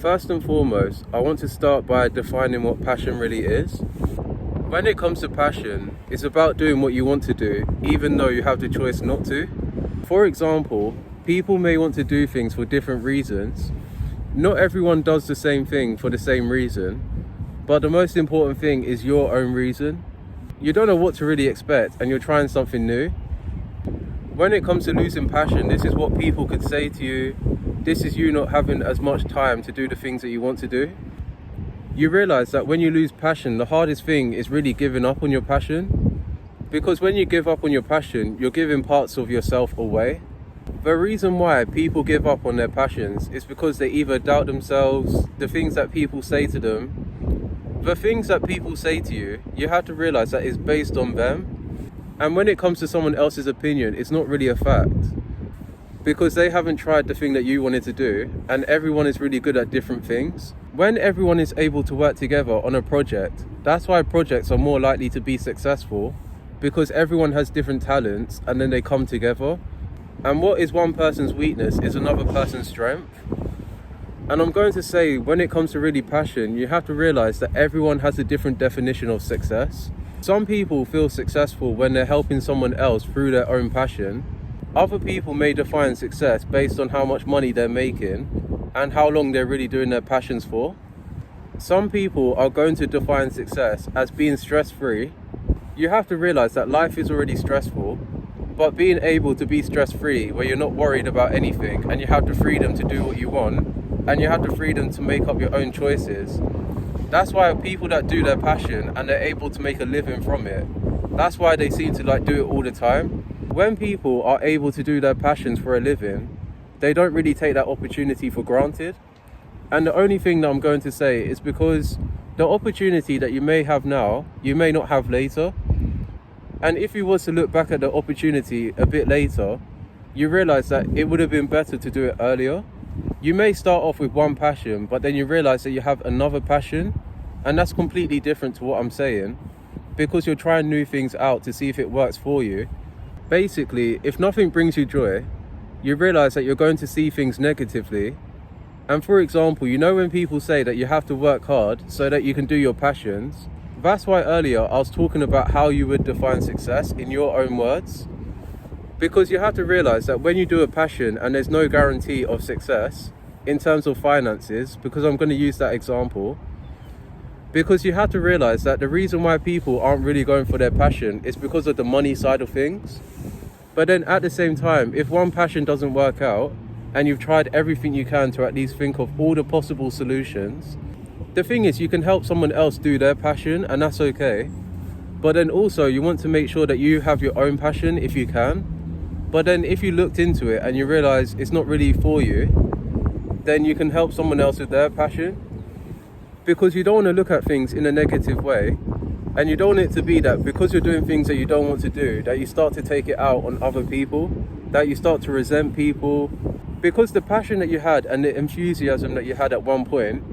First and foremost, I want to start by defining what passion really is. When it comes to passion, it's about doing what you want to do, even though you have the choice not to. For example, people may want to do things for different reasons. Not everyone does the same thing for the same reason, but the most important thing is your own reason. You don't know what to really expect and you're trying something new. When it comes to losing passion, this is what people could say to you. This is you not having as much time to do the things that you want to do. You realize that when you lose passion, the hardest thing is really giving up on your passion. Because when you give up on your passion, you're giving parts of yourself away. The reason why people give up on their passions is because they either doubt themselves, the things that people say to them. The things that people say to you, you have to realize that it's based on them. And when it comes to someone else's opinion, it's not really a fact. Because they haven't tried the thing that you wanted to do, and everyone is really good at different things. When everyone is able to work together on a project, that's why projects are more likely to be successful, because everyone has different talents and then they come together. And what is one person's weakness is another person's strength. And I'm going to say, when it comes to really passion, you have to realize that everyone has a different definition of success. Some people feel successful when they're helping someone else through their own passion. Other people may define success based on how much money they're making and how long they're really doing their passions for. Some people are going to define success as being stress-free. You have to realize that life is already stressful, but being able to be stress-free where you're not worried about anything and you have the freedom to do what you want and you have the freedom to make up your own choices. That's why people that do their passion and they're able to make a living from it, that's why they seem to do it all the time. When people are able to do their passions for a living, they don't really take that opportunity for granted. And the only thing that I'm going to say is because the opportunity that you may have now, you may not have later. And if you was to look back at the opportunity a bit later, you realize that it would have been better to do it earlier. You may start off with one passion, but then you realize that you have another passion, and that's completely different to what I'm saying, because you're trying new things out to see if it works for you. Basically, if nothing brings you joy, you realize that you're going to see things negatively. And for example, you know when people say that you have to work hard so that you can do your passions, that's why earlier I was talking about how you would define success in your own words. Because you have to realize that when you do a passion and there's no guarantee of success in terms of finances, because I'm going to use that example, because you have to realize that the reason why people aren't really going for their passion is because of the money side of things. But then at the same time, if one passion doesn't work out and you've tried everything you can to at least think of all the possible solutions, the thing is you can help someone else do their passion and that's okay. But then also you want to make sure that you have your own passion if you can. But then if you looked into it and you realize it's not really for you, then you can help someone else with their passion. Because you don't want to look at things in a negative way. And you don't want it to be that because you're doing things that you don't want to do, that you start to take it out on other people, that you start to resent people. Because the passion that you had and the enthusiasm that you had at one point,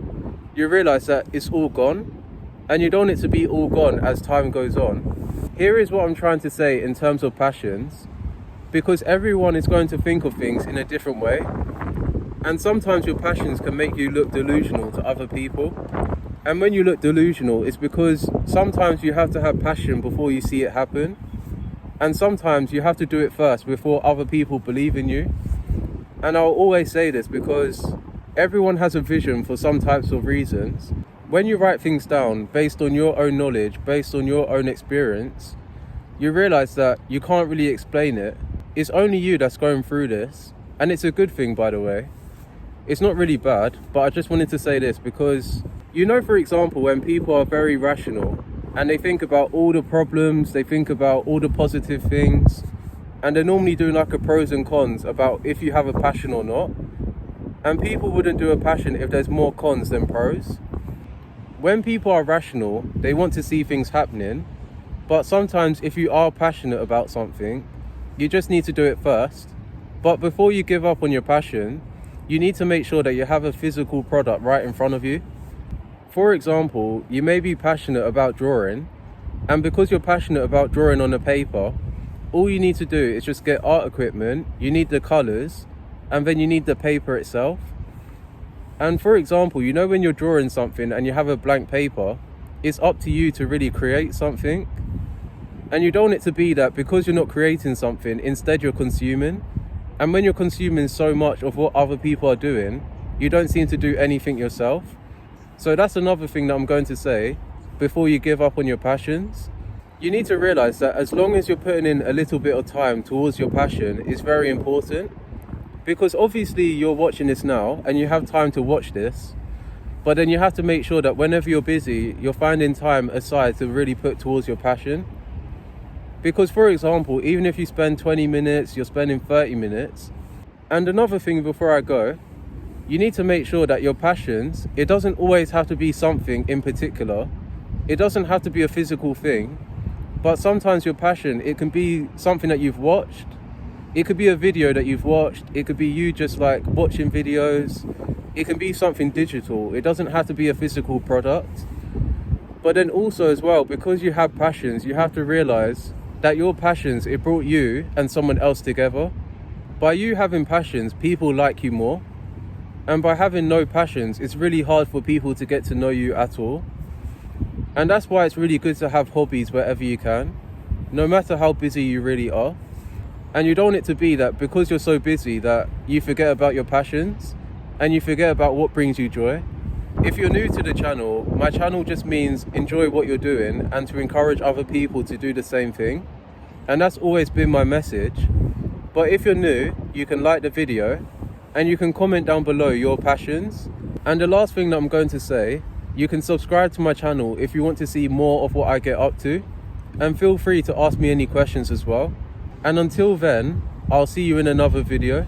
you realize that it's all gone. And you don't want it to be all gone as time goes on. Here is what I'm trying to say in terms of passions. Because everyone is going to think of things in a different way. And sometimes your passions can make you look delusional to other people. And when you look delusional, it's because sometimes you have to have passion before you see it happen. And sometimes you have to do it first before other people believe in you. And I'll always say this because everyone has a vision for some types of reasons. When you write things down based on your own knowledge, based on your own experience, you realize that you can't really explain it. It's only you that's going through this, and it's a good thing, by the way. It's not really bad, but I just wanted to say this because, you know, for example, when people are very rational and they think about all the problems, they think about all the positive things, and they're normally doing like a pros and cons about if you have a passion or not. And people wouldn't do a passion if there's more cons than pros. When people are rational, they want to see things happening, but sometimes if you are passionate about something, you just need to do it first. But before you give up on your passion, you need to make sure that you have a physical product right in front of you. For example, you may be passionate about drawing, and because you're passionate about drawing on a paper, all you need to do is just get art equipment, you need the colours, and then you need the paper itself. And for example, you know, when you're drawing something and you have a blank paper, it's up to you to really create something. And you don't want it to be that because you're not creating something, instead you're consuming. And when you're consuming so much of what other people are doing, you don't seem to do anything yourself. So that's another thing that I'm going to say before you give up on your passions. You need to realize that as long as you're putting in a little bit of time towards your passion, is very important. Because obviously you're watching this now and you have time to watch this, but then you have to make sure that whenever you're busy, you're finding time aside to really put towards your passion. Because for example, even if you spend 20 minutes, you're spending 30 minutes. And another thing before I go, you need to make sure that your passions, it doesn't always have to be something in particular. It doesn't have to be a physical thing, but sometimes your passion, it can be something that you've watched. It could be a video that you've watched. It could be you just like watching videos. It can be something digital. It doesn't have to be a physical product. But then also as well, because you have passions, you have to realize that your passions, it brought you and someone else together. By you having passions, people like you more. And by having no passions, it's really hard for people to get to know you at all. And that's why it's really good to have hobbies wherever you can, no matter how busy you really are. And you don't want it to be that because you're so busy that you forget about your passions and you forget about what brings you joy. If you're new to the channel, my channel just means enjoy what you're doing and to encourage other people to do the same thing. And that's always been my message. But if you're new, you can like the video and you can comment down below your passions. And the last thing that I'm going to say, you can subscribe to my channel if you want to see more of what I get up to. And feel free to ask me any questions as well. And until then, I'll see you in another video.